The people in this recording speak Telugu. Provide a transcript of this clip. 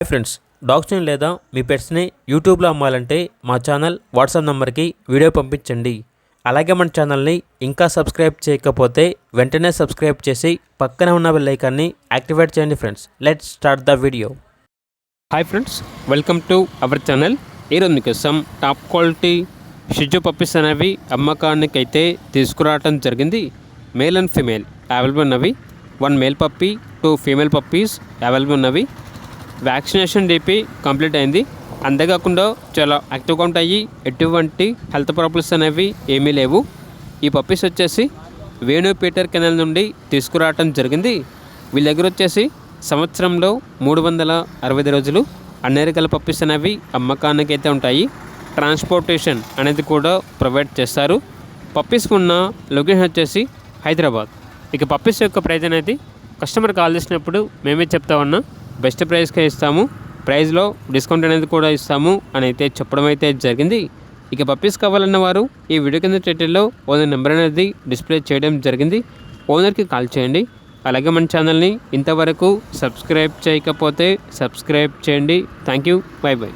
హాయ్ ఫ్రెండ్స్, డాగ్స్ని లేదా మీ పెట్స్ని యూట్యూబ్లో అమ్మాలంటే మా ఛానల్ వాట్సాప్ నెంబర్కి వీడియో పంపించండి. అలాగే మన ఛానల్ని ఇంకా సబ్స్క్రైబ్ చేయకపోతే వెంటనే సబ్స్క్రైబ్ చేసి పక్కనే ఉన్న బెల్ ఐకాన్ని యాక్టివేట్ చేయండి. Friends, let's start the video. Hi friends, welcome to our channel. ఈరోజు మీకోసం టాప్ క్వాలిటీ షిజు పప్పీస్ అనేవి అమ్మకానికి అయితే తీసుకురావడం జరిగింది. మేల్ అండ్ ఫీమేల్ అవైలబుల్ ఉన్నవి. 1 male puppy 2 female puppies available ఉన్నవి. వ్యాక్సినేషన్ డీపీ కంప్లీట్ అయింది. అంతేకాకుండా చాలా యాక్టివ్గా ఉంటాయి. ఎటువంటి హెల్త్ ప్రాబ్లమ్స్ అనేవి ఏమీ లేవు. ఈ పప్పీస్ వచ్చేసి వేణు పీటర్ కెనాల్ నుండి తీసుకురావటం జరిగింది. వీళ్ళ దగ్గర వచ్చేసి సంవత్సరంలో 365 రోజులు అన్ని రకాల పప్పీస్ అనేవి అమ్మకానికి అయితే ఉంటాయి. ట్రాన్స్పోర్టేషన్ అనేది కూడా ప్రొవైడ్ చేస్తారు. పప్పీస్ ఉన్న లొకేషన్ వచ్చేసి హైదరాబాద్. ఇక పప్పీస్ యొక్క ప్రైజ్ అనేది కస్టమర్ కాల్ చేసినప్పుడు మేమే చెప్తా ఉన్నా బెస్ట్ ప్రైస్కే ఇస్తాము, ప్రైస్లో డిస్కౌంట్ అనేది కూడా ఇస్తాము అని అయితే చెప్పడం అయితే జరిగింది. ఇక పప్పీస్ కావాలన్న వారు ఈ వీడియో కింద టైటిల్లో ఓనర్ నెంబర్ అనేది డిస్ప్లే చేయడం జరిగింది. ఓనర్కి కాల్ చేయండి. అలాగే మన ఛానల్ని ఇంతవరకు సబ్స్క్రైబ్ చేయకపోతే సబ్స్క్రైబ్ చేయండి. Thank you. By by.